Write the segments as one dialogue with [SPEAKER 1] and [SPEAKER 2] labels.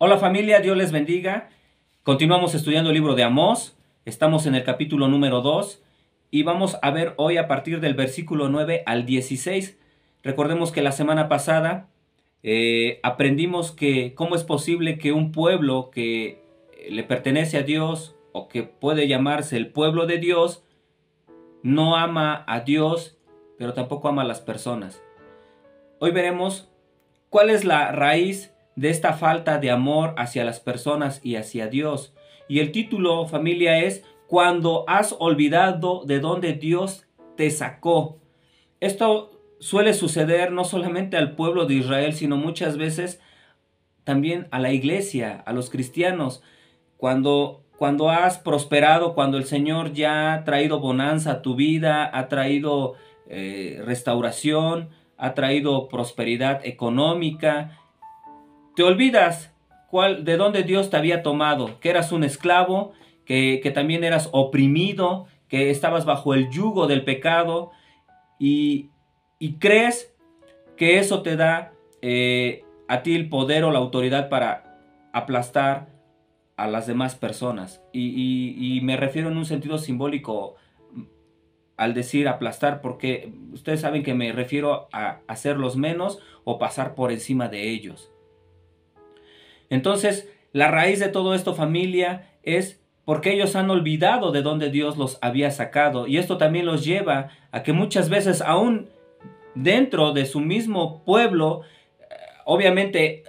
[SPEAKER 1] Hola familia, Dios les bendiga. Continuamos estudiando el libro de Amós. Estamos en el capítulo número 2 y vamos a ver hoy a partir del versículo 9 al 16. Recordemos que la semana pasada aprendimos que cómo es posible que un pueblo que le pertenece a Dios o que puede llamarse el pueblo de Dios no ama a Dios, pero tampoco ama a las personas. Hoy veremos cuál es la raíz de esta falta de amor hacia las personas y hacia Dios. Y el título, familia, es Cuando has olvidado de dónde Dios te sacó. Esto suele suceder no solamente al pueblo de Israel, sino muchas veces también a la iglesia, a los cristianos. Cuando has prosperado, cuando el Señor ya ha traído bonanza a tu vida, ha traído restauración, ha traído prosperidad económica, te olvidas de dónde Dios te había tomado, que eras un esclavo, que también eras oprimido, que estabas bajo el yugo del pecado y crees que eso te da a ti el poder o la autoridad para aplastar a las demás personas. Y me refiero en un sentido simbólico al decir aplastar, porque ustedes saben que me refiero a hacerlos menos o pasar por encima de ellos. Entonces, la raíz de todo esto, familia, es porque ellos han olvidado de dónde Dios los había sacado. Y esto también los lleva a que muchas veces, aún dentro de su mismo pueblo, obviamente,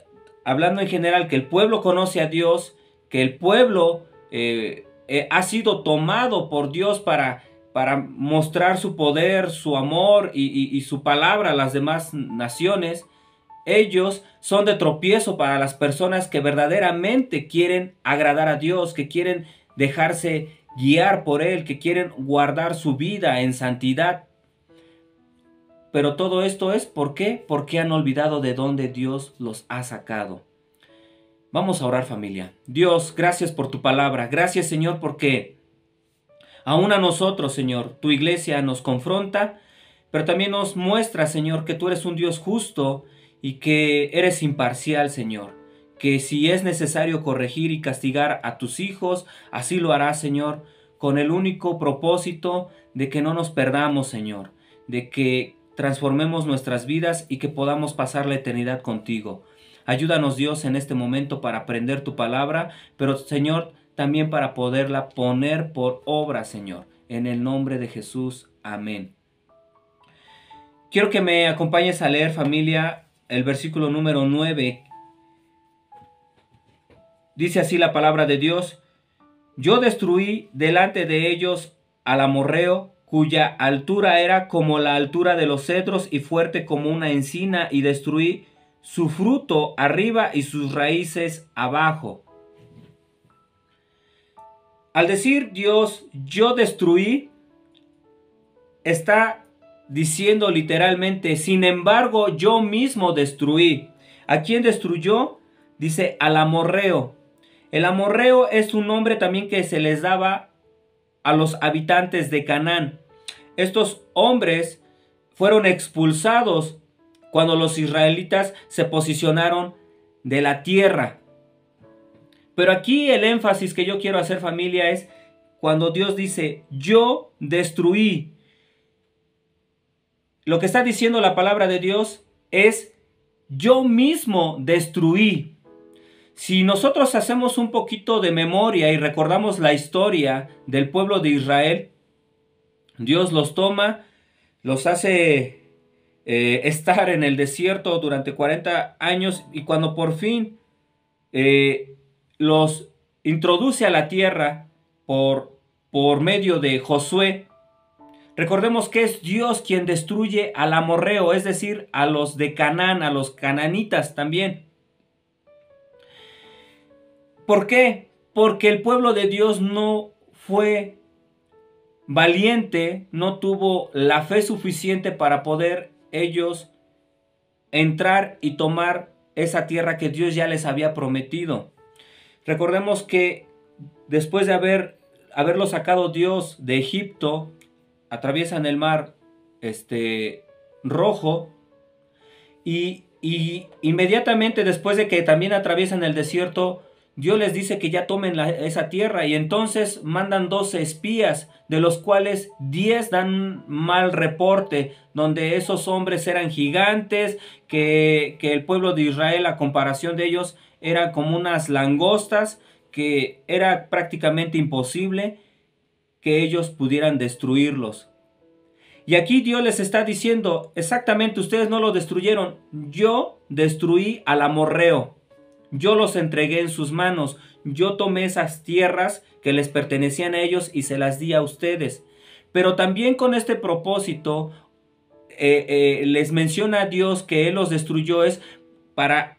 [SPEAKER 1] hablando en general, que el pueblo conoce a Dios, que el pueblo ha sido tomado por Dios para mostrar su poder, su amor y su palabra a las demás naciones. Ellos son de tropiezo para las personas que verdaderamente quieren agradar a Dios, que quieren dejarse guiar por Él, que quieren guardar su vida en santidad. Pero todo esto es ¿por qué? Porque han olvidado de dónde Dios los ha sacado. Vamos a orar, familia. Dios, gracias por tu palabra. Gracias, Señor, porque aún a nosotros, Señor, tu iglesia nos confronta, pero también nos muestra, Señor, que tú eres un Dios justo y que eres imparcial, Señor. Que si es necesario corregir y castigar a tus hijos, así lo harás, Señor, con el único propósito de que no nos perdamos, Señor, de que transformemos nuestras vidas y que podamos pasar la eternidad contigo. Ayúdanos, Dios, en este momento para aprender tu palabra, pero, Señor, también para poderla poner por obra, Señor. En el nombre de Jesús. Amén. Quiero que me acompañes a leer, familia, el versículo número 9. Dice así la palabra de Dios: Yo destruí delante de ellos al amorreo, cuya altura era como la altura de los cedros y fuerte como una encina, y destruí su fruto arriba y sus raíces abajo. Al decir Dios, yo destruí, está diciendo literalmente, sin embargo, yo mismo destruí. ¿A quién destruyó? Dice al amorreo. El amorreo es un nombre también que se les daba a los habitantes de Canaán. Estos hombres fueron expulsados cuando los israelitas se posicionaron de la tierra. Pero aquí el énfasis que yo quiero hacer, familia, es cuando Dios dice, yo destruí. Lo que está diciendo la palabra de Dios es, yo mismo destruí. Si nosotros hacemos un poquito de memoria y recordamos la historia del pueblo de Israel, Dios los toma, los hace estar en el desierto durante 40 años y cuando por fin los introduce a la tierra por medio de Josué. Recordemos que es Dios quien destruye al amorreo, es decir, a los de Canaán, a los cananitas también. ¿Por qué? Porque el pueblo de Dios no fue valiente, no tuvo la fe suficiente para poder ellos entrar y tomar esa tierra que Dios ya les había prometido. Recordemos que después de haberlo sacado Dios de Egipto, atraviesan el mar Rojo y Y inmediatamente después de que también atraviesan el desierto, Dios les dice que ya tomen esa tierra, y entonces mandan 12 espías, de los cuales 10 dan mal reporte, donde esos hombres eran gigantes, que el pueblo de Israel, a comparación de ellos, era como unas langostas, que era prácticamente imposible que ellos pudieran destruirlos. Y aquí Dios les está diciendo, exactamente, ustedes no lo destruyeron, yo destruí al amorreo. Yo los entregué en sus manos. Yo tomé esas tierras que les pertenecían a ellos y se las di a ustedes. Pero también con este propósito les menciona a Dios que Él los destruyó, es para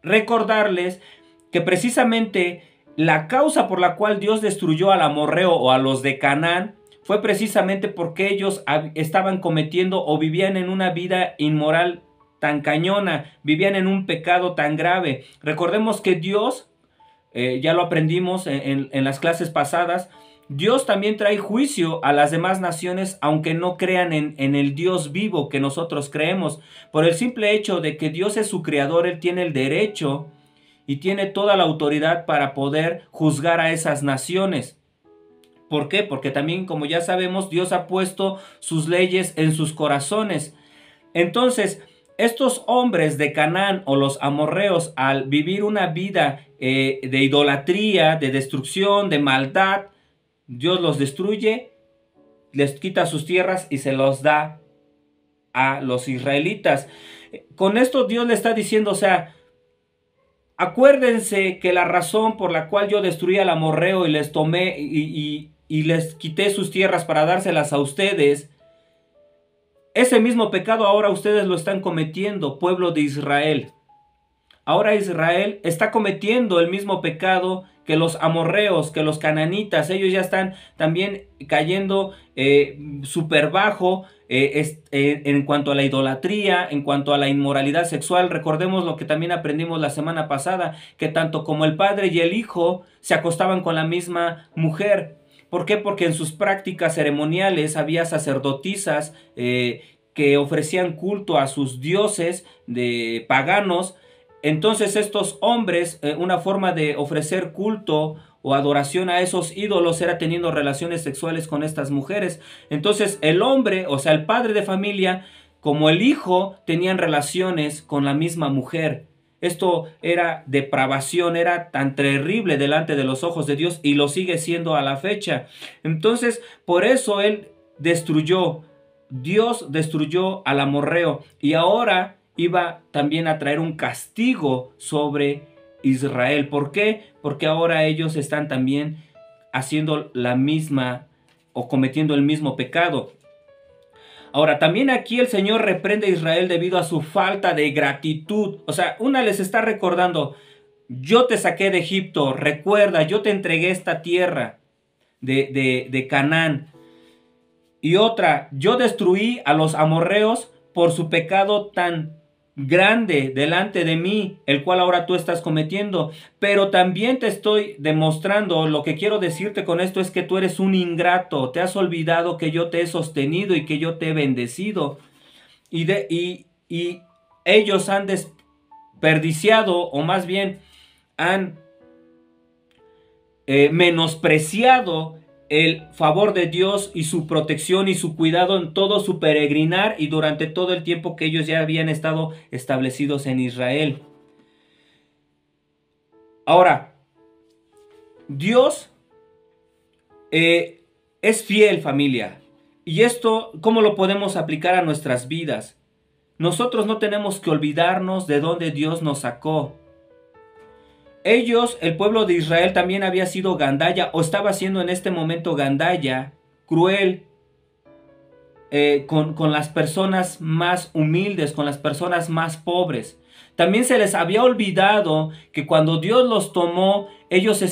[SPEAKER 1] recordarles que precisamente la causa por la cual Dios destruyó al amorreo o a los de Canaán fue precisamente porque ellos estaban cometiendo o vivían en una vida inmoral tan cañona, vivían en un pecado tan grave. Recordemos que Dios, ya lo aprendimos en las clases pasadas, Dios también trae juicio a las demás naciones, aunque no crean en el Dios vivo que nosotros creemos. Por el simple hecho de que Dios es su creador, Él tiene el derecho y tiene toda la autoridad para poder juzgar a esas naciones. ¿Por qué? Porque también, como ya sabemos, Dios ha puesto sus leyes en sus corazones. Entonces, estos hombres de Canaán o los amorreos, al vivir una vida de idolatría, de destrucción, de maldad, Dios los destruye, les quita sus tierras y se los da a los israelitas. Con esto Dios le está diciendo, o sea, acuérdense que la razón por la cual yo destruí al amorreo y les tomé y les quité sus tierras para dárselas a ustedes, ese mismo pecado ahora ustedes lo están cometiendo, pueblo de Israel. Ahora Israel está cometiendo el mismo pecado que los amorreos, que los cananitas. Ellos ya están también cayendo súper bajo en cuanto a la idolatría, en cuanto a la inmoralidad sexual. Recordemos lo que también aprendimos la semana pasada, que tanto como el padre y el hijo se acostaban con la misma mujer. ¿Por qué? Porque en sus prácticas ceremoniales había sacerdotisas que ofrecían culto a sus dioses de paganos. Entonces estos hombres, una forma de ofrecer culto o adoración a esos ídolos era teniendo relaciones sexuales con estas mujeres. Entonces el hombre, o sea el padre de familia, como el hijo, tenían relaciones con la misma mujer. Esto era depravación, era tan terrible delante de los ojos de Dios y lo sigue siendo a la fecha. Entonces por eso Dios destruyó al amorreo, y ahora iba también a traer un castigo sobre Israel. ¿Por qué? Porque ahora ellos están también haciendo la misma o cometiendo el mismo pecado. Ahora, también aquí el Señor reprende a Israel debido a su falta de gratitud. O sea, una les está recordando, yo te saqué de Egipto, recuerda, yo te entregué esta tierra de Canaán. Y otra, yo destruí a los amorreos por su pecado tan grande delante de mí, el cual ahora tú estás cometiendo. Pero también te estoy demostrando, lo que quiero decirte con esto es que tú eres un ingrato, te has olvidado que yo te he sostenido y que yo te he bendecido. Y ellos han desperdiciado, o más bien han menospreciado el favor de Dios y su protección y su cuidado en todo su peregrinar y durante todo el tiempo que ellos ya habían estado establecidos en Israel. Ahora, Dios es fiel, familia. Y esto, ¿cómo lo podemos aplicar a nuestras vidas? Nosotros no tenemos que olvidarnos de dónde Dios nos sacó. Ellos, el pueblo de Israel, también había sido gandalla, o estaba siendo en este momento gandalla, cruel, con las personas más humildes, con las personas más pobres. También se les había olvidado que cuando Dios los tomó, ellos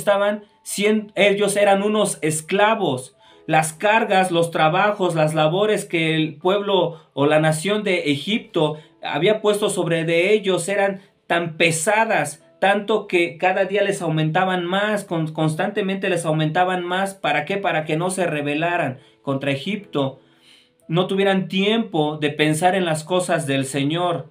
[SPEAKER 1] eran unos esclavos. Las cargas, los trabajos, las labores que el pueblo o la nación de Egipto había puesto sobre de ellos eran tan pesadas, tanto que cada día les aumentaban más, constantemente les aumentaban más. ¿Para qué? Para que no se rebelaran contra Egipto, no tuvieran tiempo de pensar en las cosas del Señor.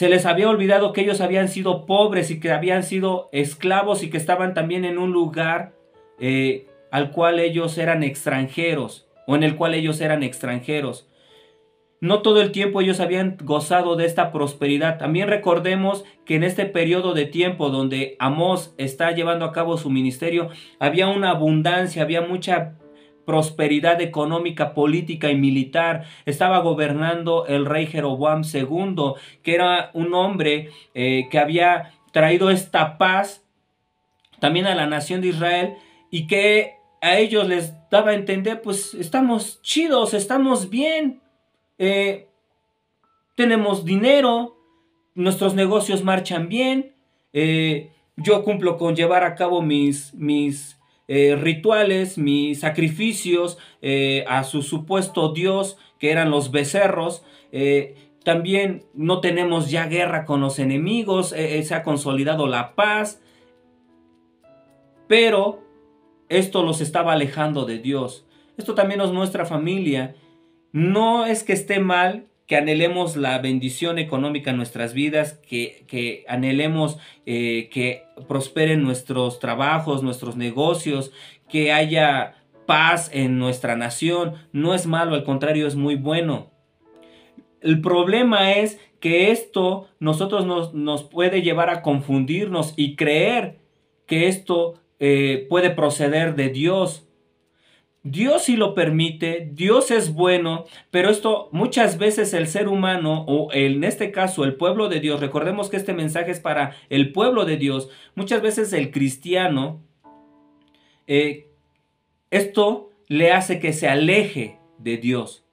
[SPEAKER 1] Se les había olvidado que ellos habían sido pobres y que habían sido esclavos y que estaban también en un lugar al cual ellos eran extranjeros, o en el cual ellos eran extranjeros. No todo el tiempo ellos habían gozado de esta prosperidad. También recordemos que en este periodo de tiempo donde Amós está llevando a cabo su ministerio, había una abundancia, había mucha prosperidad económica, política y militar. Estaba gobernando el rey Jeroboam II, que era un hombre que había traído esta paz también a la nación de Israel, y que a ellos les daba a entender, pues estamos chidos, estamos bien. Tenemos dinero, nuestros negocios marchan bien, yo cumplo con llevar a cabo mis rituales, mis sacrificios a su supuesto dios, que eran los becerros. También no tenemos ya guerra con los enemigos, se ha consolidado la paz, pero esto los estaba alejando de Dios. Esto también nos muestra, familia. No es que esté mal que anhelemos la bendición económica en nuestras vidas, que anhelemos que prosperen nuestros trabajos, nuestros negocios, que haya paz en nuestra nación. No es malo, al contrario, es muy bueno. El problema es que esto nos puede llevar a confundirnos y creer que esto puede proceder de Dios. Dios sí lo permite, Dios es bueno, pero esto muchas veces el ser humano, o en este caso el pueblo de Dios, recordemos que este mensaje es para el pueblo de Dios, muchas veces el cristiano, esto le hace que se aleje de Dios,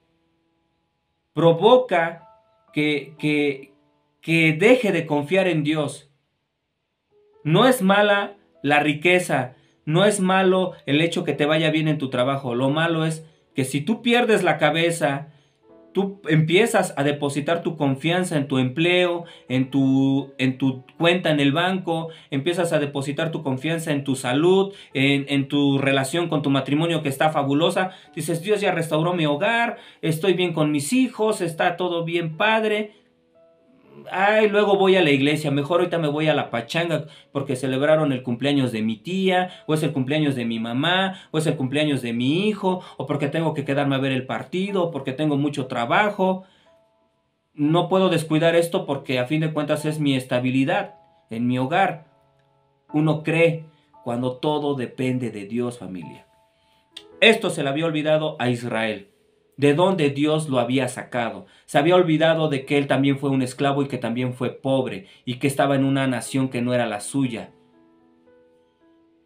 [SPEAKER 1] provoca que deje de confiar en Dios. No es mala la riqueza, no es malo el hecho que te vaya bien en tu trabajo. Lo malo es que si tú pierdes la cabeza, tú empiezas a depositar tu confianza en tu empleo, en tu cuenta en el banco, empiezas a depositar tu confianza en tu salud, en tu relación con tu matrimonio que está fabulosa. Dices, Dios ya restauró mi hogar, estoy bien con mis hijos, está todo bien padre. Ay, luego voy a la iglesia, mejor ahorita me voy a la pachanga porque celebraron el cumpleaños de mi tía, o es el cumpleaños de mi mamá, o es el cumpleaños de mi hijo, o porque tengo que quedarme a ver el partido, o porque tengo mucho trabajo. No puedo descuidar esto porque a fin de cuentas es mi estabilidad en mi hogar. Uno cree cuando todo depende de Dios, familia. Esto se le había olvidado a Israel, de donde Dios lo había sacado. Se había olvidado de que él también fue un esclavo y que también fue pobre y que estaba en una nación que no era la suya.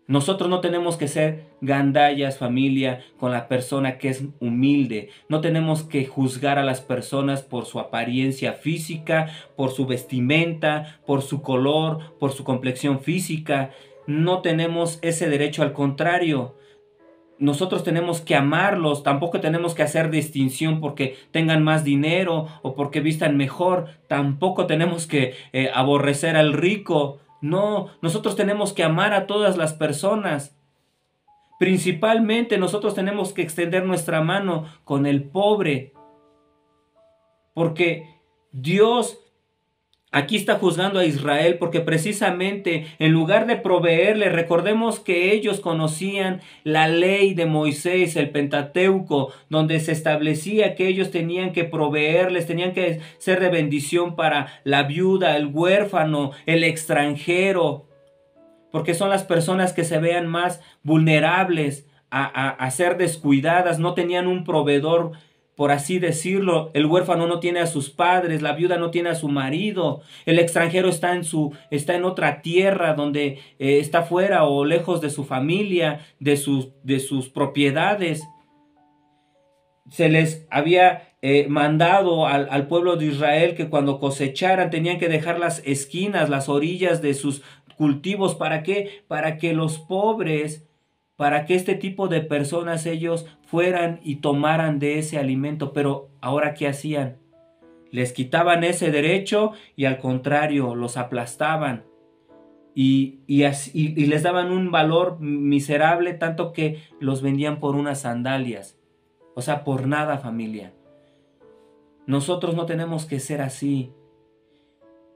[SPEAKER 1] Nosotros no tenemos que ser gandallas, familia, con la persona que es humilde. No tenemos que juzgar a las personas por su apariencia física, por su vestimenta, por su color, por su complexión física. No tenemos ese derecho, al contrario. Nosotros tenemos que amarlos, tampoco tenemos que hacer distinción porque tengan más dinero o porque vistan mejor, tampoco tenemos que aborrecer al rico. No, nosotros tenemos que amar a todas las personas. Principalmente nosotros tenemos que extender nuestra mano con el pobre, porque Dios aquí está juzgando a Israel porque precisamente en lugar de proveerle, recordemos que ellos conocían la ley de Moisés, el Pentateuco, donde se establecía que ellos tenían que proveerles, tenían que ser de bendición para la viuda, el huérfano, el extranjero, porque son las personas que se vean más vulnerables a ser descuidadas, no tenían un proveedor, por así decirlo. El huérfano no tiene a sus padres, la viuda no tiene a su marido, el extranjero está en otra tierra donde está fuera o lejos de su familia, de sus propiedades. Se les había mandado al pueblo de Israel que cuando cosecharan tenían que dejar las esquinas, las orillas de sus cultivos. ¿Para qué? Para que los pobres, para que este tipo de personas ellos fueran y tomaran de ese alimento. Pero ahora, ¿qué hacían? Les quitaban ese derecho y al contrario, los aplastaban. Y les daban un valor miserable, tanto que los vendían por unas sandalias. O sea, por nada, familia. Nosotros no tenemos que ser así.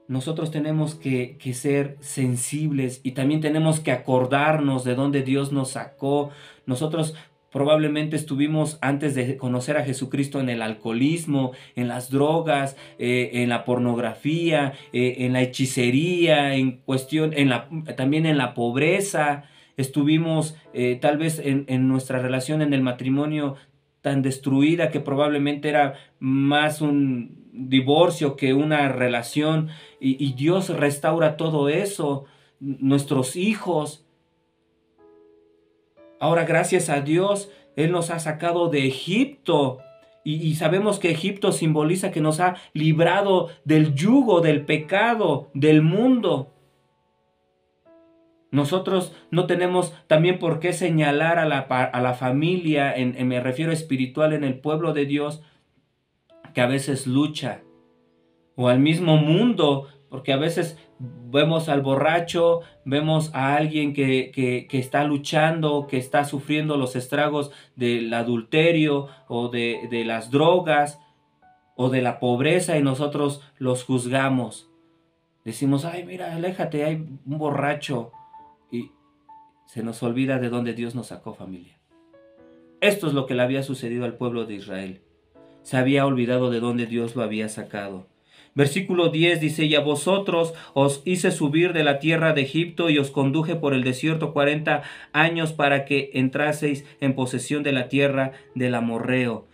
[SPEAKER 1] nosotros tenemos que ser sensibles y también tenemos que acordarnos de dónde Dios nos sacó. Nosotros probablemente estuvimos antes de conocer a Jesucristo en el alcoholismo, en las drogas, en la pornografía, en la hechicería, también en la pobreza. Estuvimos tal vez en nuestra relación en el matrimonio tan destruida que probablemente era más un divorcio que una relación, y Dios restaura todo eso, nuestros hijos. Ahora, gracias a Dios, Él nos ha sacado de Egipto. Y sabemos que Egipto simboliza que nos ha librado del yugo, del pecado, del mundo. Nosotros no tenemos también por qué señalar a la familia, me refiero espiritual, en el pueblo de Dios, que a veces lucha, o al mismo mundo, porque a veces vemos al borracho, vemos a alguien que está luchando, que está sufriendo los estragos del adulterio o de las drogas o de la pobreza, y nosotros los juzgamos. Decimos, ay, mira, aléjate, hay un borracho. Y se nos olvida de dónde Dios nos sacó, familia. Esto es lo que le había sucedido al pueblo de Israel. Se había olvidado de dónde Dios lo había sacado. Versículo 10 dice, y a vosotros os hice subir de la tierra de Egipto y os conduje por el desierto 40 años para que entraseis en posesión de la tierra del amorreo.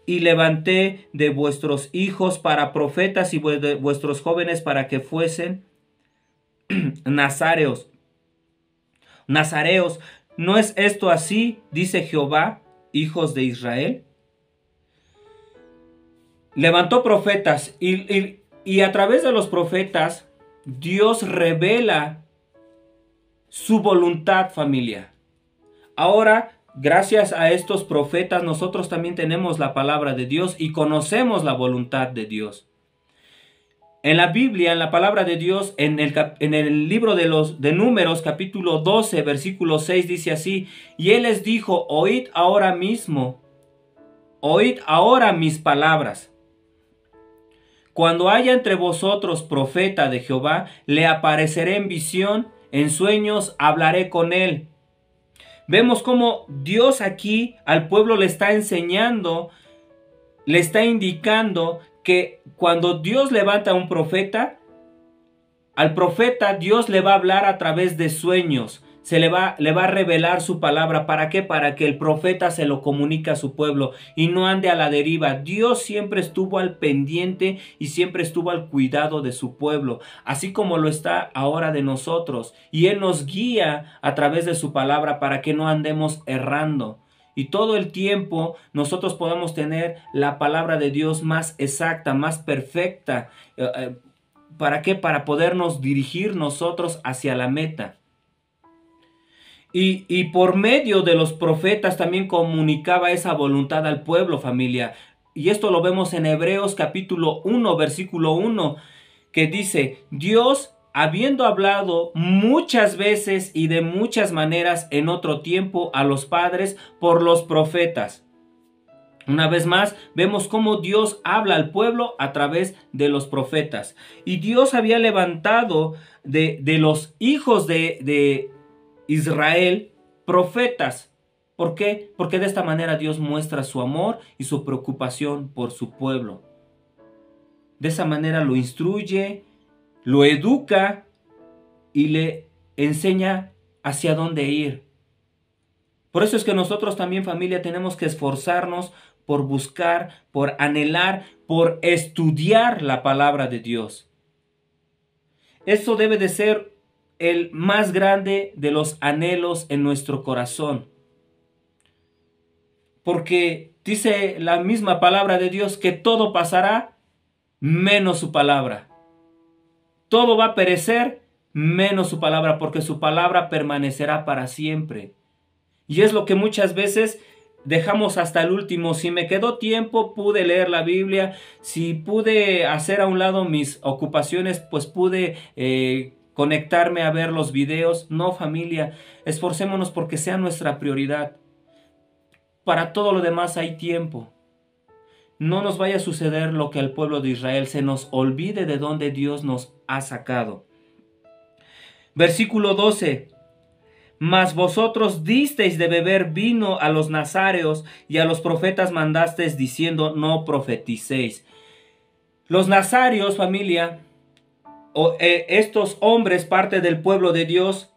[SPEAKER 1] Y levanté de vuestros hijos para profetas y de vuestros jóvenes para que fuesen nazareos. Nazareos, ¿no es esto así? Dice Jehová, hijos de Israel. Levantó profetas y a través de los profetas Dios revela su voluntad, familia. Ahora, gracias a estos profetas, nosotros también tenemos la palabra de Dios y conocemos la voluntad de Dios. En la Biblia, en la palabra de Dios, en el libro de Números, capítulo 12, versículo 6, dice así, y Él les dijo, oíd ahora mismo, oíd ahora mis palabras. Cuando haya entre vosotros profeta de Jehová, le apareceré en visión, en sueños hablaré con él. Vemos cómo Dios aquí al pueblo le está enseñando, le está indicando que cuando Dios levanta a un profeta, al profeta Dios le va a hablar a través de sueños. Le va a revelar su palabra. ¿Para qué? Para que el profeta se lo comunique a su pueblo y no ande a la deriva. Dios siempre estuvo al pendiente y siempre estuvo al cuidado de su pueblo, así como lo está ahora de nosotros. Y Él nos guía a través de su palabra para que no andemos errando. Y todo el tiempo nosotros podamos tener la palabra de Dios más exacta, más perfecta. ¿Para qué? Para podernos dirigir nosotros hacia la meta. Y por medio de los profetas también comunicaba esa voluntad al pueblo, familia. Y esto lo vemos en Hebreos capítulo 1, versículo 1, que dice, Dios, habiendo hablado muchas veces y de muchas maneras en otro tiempo a los padres por los profetas. Una vez más, vemos cómo Dios habla al pueblo a través de los profetas. Y Dios había levantado de los hijos de Israel profetas. ¿Por qué? Porque de esta manera Dios muestra su amor y su preocupación por su pueblo. De esa manera lo instruye, lo educa y le enseña hacia dónde ir. Por eso es que nosotros también, familia, tenemos que esforzarnos por buscar, por anhelar, por estudiar la palabra de Dios. Eso debe de ser el más grande de los anhelos en nuestro corazón. Porque dice la misma palabra de Dios que todo pasará menos su palabra. Todo va a perecer menos su palabra, porque su palabra permanecerá para siempre. Y es lo que muchas veces dejamos hasta el último. Si me quedó tiempo, pude leer la Biblia. Si pude hacer a un lado mis ocupaciones, pues pude conectarme a ver los videos. No, familia, esforcémonos porque sea nuestra prioridad. Para todo lo demás hay tiempo. No nos vaya a suceder lo que al pueblo de Israel, se nos olvide de dónde Dios nos ha sacado. Versículo 12. Mas vosotros disteis de beber vino a los nazareos y a los profetas mandasteis diciendo, no profeticéis. Los nazareos, familia, estos hombres, parte del pueblo de Dios,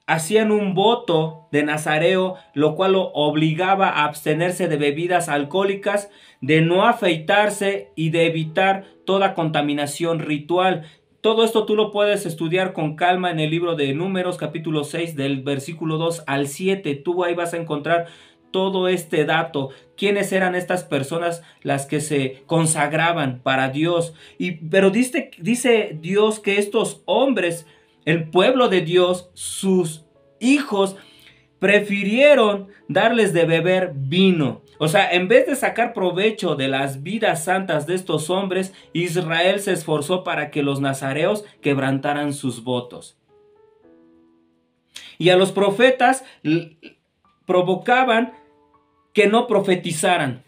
[SPEAKER 1] hacían un voto de nazareo, lo cual lo obligaba a abstenerse de bebidas alcohólicas, de no afeitarse y de evitar toda contaminación ritual. Todo esto tú lo puedes estudiar con calma en el libro de Números, capítulo 6, del versículo 2 al 7. Tú ahí vas a encontrar todo este dato. ¿Quiénes eran estas personas las que se consagraban para Dios? Pero dice Dios que estos hombres, el pueblo de Dios, sus hijos, prefirieron darles de beber vino. O sea, en vez de sacar provecho de las vidas santas de estos hombres, Israel se esforzó para que los nazareos quebrantaran sus votos. Y a los profetas provocaban que no profetizaran.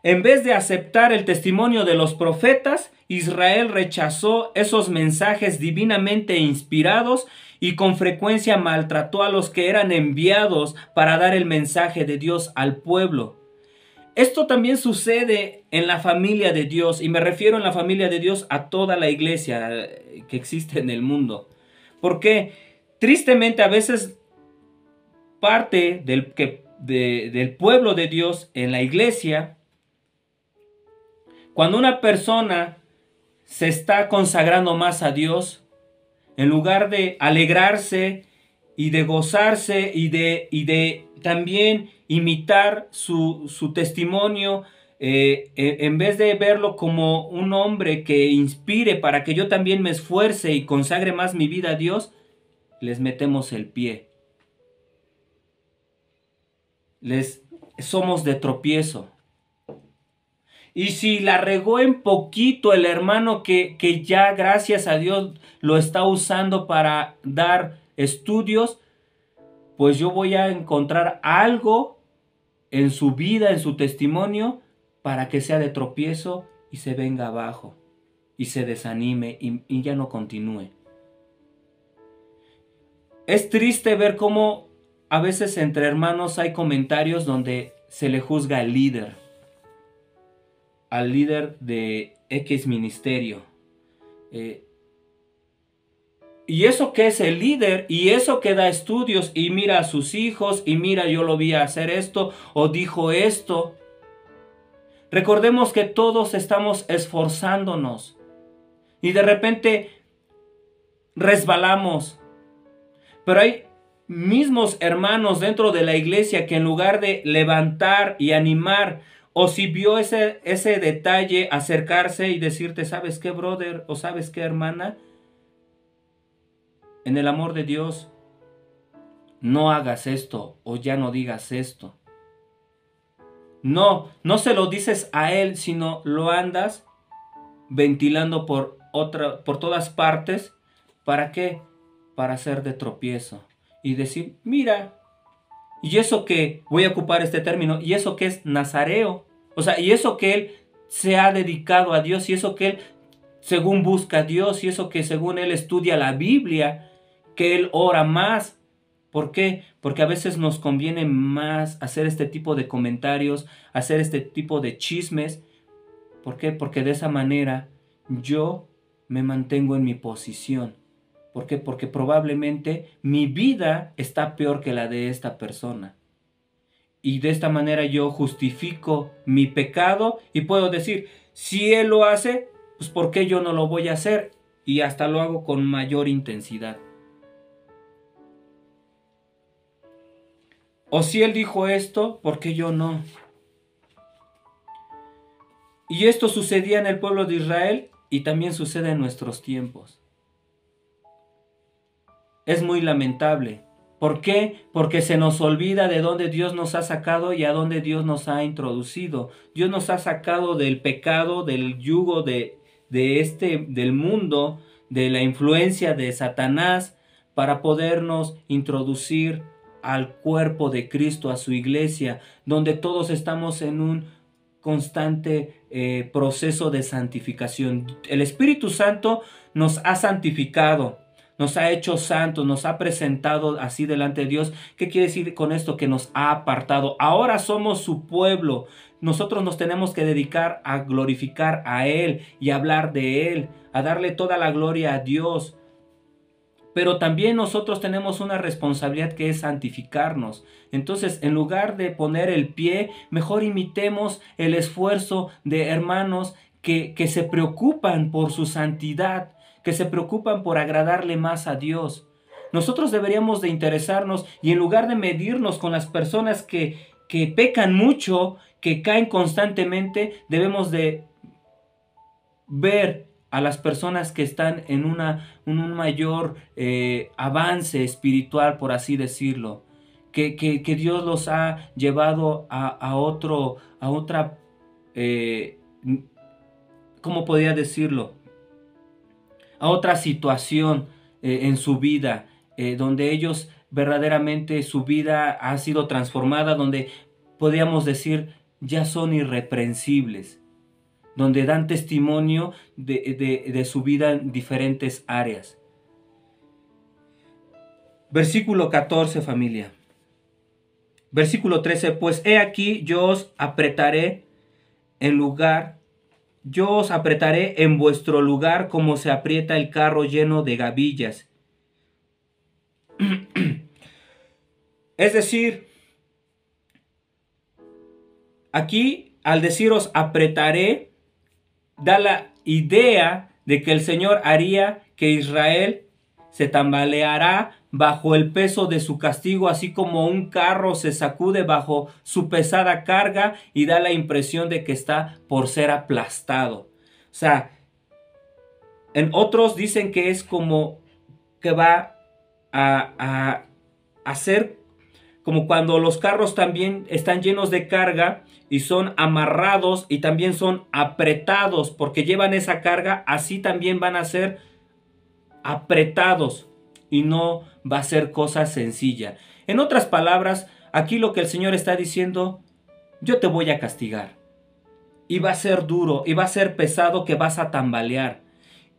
[SPEAKER 1] En vez de aceptar el testimonio de los profetas, Israel rechazó esos mensajes divinamente inspirados y con frecuencia maltrató a los que eran enviados para dar el mensaje de Dios al pueblo. Esto también sucede en la familia de Dios, y me refiero en la familia de Dios a toda la iglesia que existe en el mundo. Porque tristemente a veces parte del pueblo de Dios en la iglesia, cuando una persona se está consagrando más a Dios, en lugar de alegrarse y de gozarse y de también imitar su testimonio, en vez de verlo como un hombre que inspire para que yo también me esfuerce y consagre más mi vida a Dios, les metemos el pie. Somos de tropiezo. Y si la regó en poquito el hermano que ya gracias a Dios lo está usando para dar estudios, pues yo voy a encontrar algo en su vida, en su testimonio, para que sea de tropiezo y se venga abajo y se desanime y ya no continúe. Es triste ver cómo a veces entre hermanos hay comentarios donde se le juzga al líder de X ministerio. Y eso que es el líder, y eso que da estudios, y mira a sus hijos, y mira, yo lo vi hacer esto, o dijo esto. Recordemos que todos estamos esforzándonos, y de repente resbalamos. Pero hay mismos hermanos dentro de la iglesia que en lugar de levantar y animar, o si vio ese detalle, acercarse y decirte, ¿sabes qué, brother? O ¿sabes qué, hermana? En el amor de Dios, no hagas esto o ya no digas esto. No se lo dices a él, sino lo andas ventilando por todas partes. ¿Para qué? Para hacer de tropiezo y decir, mira, y eso que, voy a ocupar este término, y eso que es nazareo, o sea, y eso que él se ha dedicado a Dios, y eso que él según busca a Dios, y eso que según él estudia la Biblia, que él ora más. ¿Por qué? Porque a veces nos conviene más hacer este tipo de comentarios, hacer este tipo de chismes. ¿Por qué? Porque de esa manera yo me mantengo en mi posición. ¿Por qué? Porque probablemente mi vida está peor que la de esta persona. Y de esta manera yo justifico mi pecado y puedo decir, si él lo hace, pues ¿por qué yo no lo voy a hacer? Y hasta lo hago con mayor intensidad. O si él dijo esto, ¿por qué yo no? Y esto sucedía en el pueblo de Israel y también sucede en nuestros tiempos. Es muy lamentable. ¿Por qué? Porque se nos olvida de dónde Dios nos ha sacado y a dónde Dios nos ha introducido. Dios nos ha sacado del pecado, del yugo del mundo, de la influencia de Satanás, para podernos introducir al cuerpo de Cristo, a su iglesia, donde todos estamos en un constante proceso de santificación. El Espíritu Santo nos ha santificado, nos ha hecho santos, nos ha presentado así delante de Dios. ¿Qué quiere decir con esto? Que nos ha apartado. Ahora somos su pueblo. Nosotros nos tenemos que dedicar a glorificar a Él y hablar de Él, a darle toda la gloria a Dios. Pero también nosotros tenemos una responsabilidad que es santificarnos. Entonces, en lugar de poner el pie, mejor imitemos el esfuerzo de hermanos que se preocupan por su santidad, que se preocupan por agradarle más a Dios. Nosotros deberíamos de interesarnos y en lugar de medirnos con las personas que pecan mucho, que caen constantemente, debemos de ver a las personas que están en un mayor avance espiritual, por así decirlo. Que Dios los ha llevado a otra, ¿cómo podría decirlo? A otra situación en su vida, donde ellos verdaderamente su vida ha sido transformada, donde podríamos decir ya son irreprensibles, donde dan testimonio de su vida en diferentes áreas. Versículo 14, familia. Versículo 13, pues he aquí yo os apretaré en vuestro lugar como se aprieta el carro lleno de gavillas. Es decir, aquí al deciros apretaré, da la idea de que el Señor haría que Israel se tambaleará bajo el peso de su castigo, así como un carro se sacude bajo su pesada carga y da la impresión de que está por ser aplastado. O sea, en otros dicen que es como que va a ser como cuando los carros también están llenos de carga y son amarrados y también son apretados porque llevan esa carga, así también van a ser apretados y no va a ser cosa sencilla. En otras palabras, aquí lo que el Señor está diciendo, yo te voy a castigar y va a ser duro y va a ser pesado, que vas a tambalear.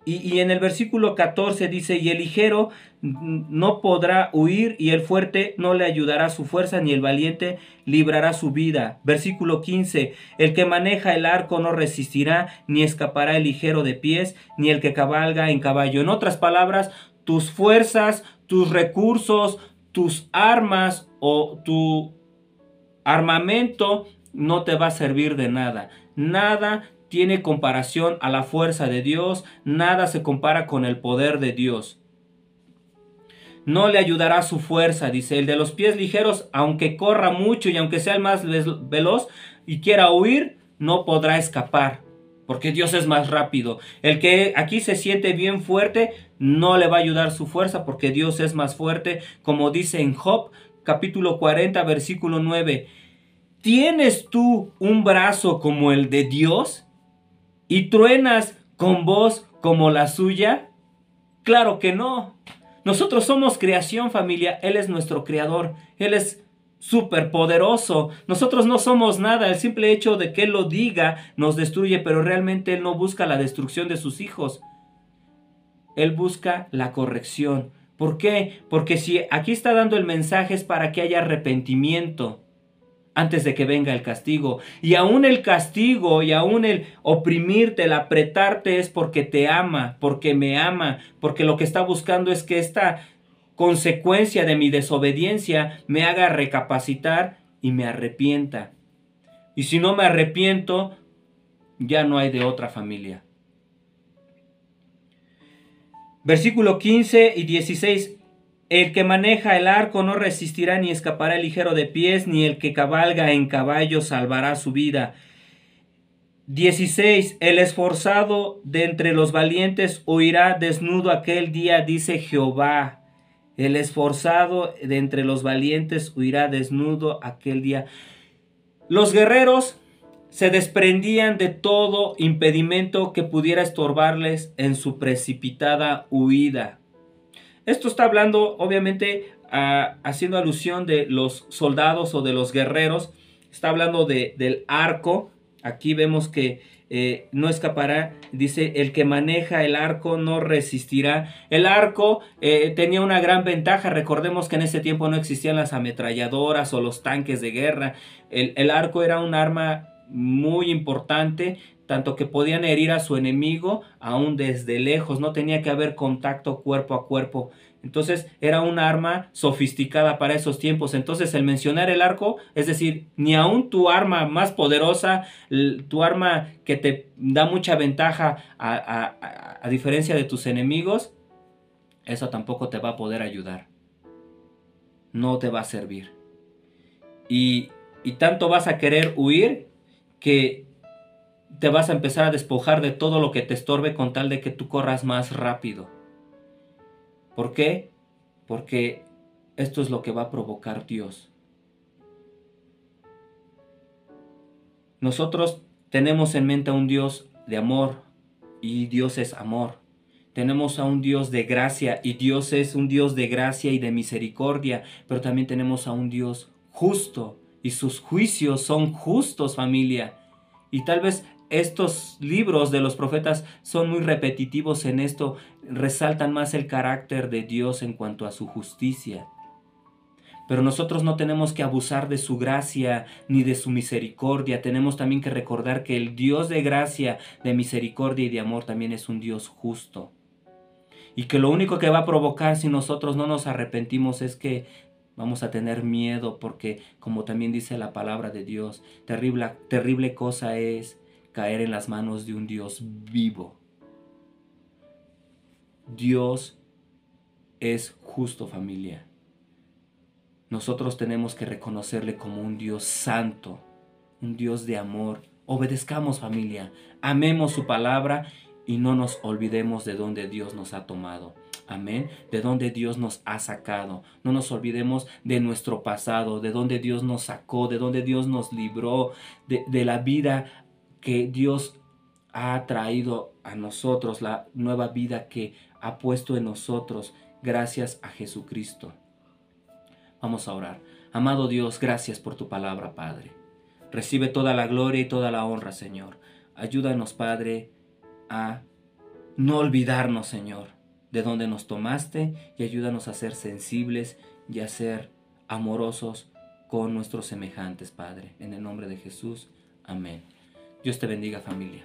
[SPEAKER 1] Y en el versículo 14 dice, y el ligero no podrá huir, y el fuerte no le ayudará su fuerza, ni el valiente librará su vida. Versículo 15, el que maneja el arco no resistirá, ni escapará el ligero de pies, ni el que cabalga en caballo. En otras palabras, tus fuerzas, tus recursos, tus armas o tu armamento no te va a servir de nada. Nada tiene comparación a la fuerza de Dios, nada se compara con el poder de Dios. No le ayudará su fuerza, dice, el de los pies ligeros, aunque corra mucho y aunque sea el más veloz y quiera huir, no podrá escapar, porque Dios es más rápido. El que aquí se siente bien fuerte, no le va a ayudar su fuerza, porque Dios es más fuerte, como dice en Job, capítulo 40, versículo 9. ¿Tienes tú un brazo como el de Dios? ¿Y truenas con voz como la suya? Claro que no. Nosotros somos creación, familia. Él es nuestro creador. Él es superpoderoso. Nosotros no somos nada. El simple hecho de que Él lo diga nos destruye, pero realmente Él no busca la destrucción de sus hijos. Él busca la corrección. ¿Por qué? Porque si aquí está dando el mensaje es para que haya arrepentimiento antes de que venga el castigo. Y aún el castigo y aún el oprimirte, el apretarte es porque te ama, porque me ama, porque lo que está buscando es que esta consecuencia de mi desobediencia me haga recapacitar y me arrepienta. Y si no me arrepiento, ya no hay de otra, familia. Versículo 15 y 16. El que maneja el arco no resistirá ni escapará el ligero de pies, ni el que cabalga en caballo salvará su vida. 16. El esforzado de entre los valientes huirá desnudo aquel día, dice Jehová. El esforzado de entre los valientes huirá desnudo aquel día. Los guerreros se desprendían de todo impedimento que pudiera estorbarles en su precipitada huida. Esto está hablando, obviamente, haciendo alusión de los soldados o de los guerreros. Está hablando del arco. Aquí vemos que no escapará. Dice, el que maneja el arco no resistirá. El arco tenía una gran ventaja. Recordemos que en ese tiempo no existían las ametralladoras o los tanques de guerra. El arco era un arma muy importante, tanto que podían herir a su enemigo aún desde lejos. No tenía que haber contacto cuerpo a cuerpo. Entonces era un arma sofisticada para esos tiempos. Entonces el mencionar el arco, es decir, ni aún tu arma más poderosa, tu arma que te da mucha ventaja a diferencia de tus enemigos, eso tampoco te va a poder ayudar. No te va a servir. Y tanto vas a querer huir que te vas a empezar a despojar de todo lo que te estorbe con tal de que tú corras más rápido. ¿Por qué? Porque esto es lo que va a provocar Dios. Nosotros tenemos en mente a un Dios de amor y Dios es amor. Tenemos a un Dios de gracia y Dios es un Dios de gracia y de misericordia, pero también tenemos a un Dios justo y sus juicios son justos, familia. Y tal vez estos libros de los profetas son muy repetitivos en esto, resaltan más el carácter de Dios en cuanto a su justicia. Pero nosotros no tenemos que abusar de su gracia ni de su misericordia. Tenemos también que recordar que el Dios de gracia, de misericordia y de amor también es un Dios justo. Y que lo único que va a provocar si nosotros no nos arrepentimos es que vamos a tener miedo, porque como también dice la palabra de Dios, terrible cosa es caer en las manos de un Dios vivo. Dios es justo, familia. Nosotros tenemos que reconocerle como un Dios santo, un Dios de amor. Obedezcamos, familia, amemos su palabra y no nos olvidemos de dónde Dios nos ha tomado. Amén. De dónde Dios nos ha sacado. No nos olvidemos de nuestro pasado, de dónde Dios nos sacó, de dónde Dios nos libró, de la vida que Dios ha traído a nosotros, la nueva vida que ha puesto en nosotros gracias a Jesucristo. Vamos a orar. Amado Dios, gracias por tu palabra, Padre. Recibe toda la gloria y toda la honra, Señor. Ayúdanos, Padre, a no olvidarnos, Señor, de dónde nos tomaste y ayúdanos a ser sensibles y a ser amorosos con nuestros semejantes, Padre. En el nombre de Jesús, amén. Dios te bendiga, familia.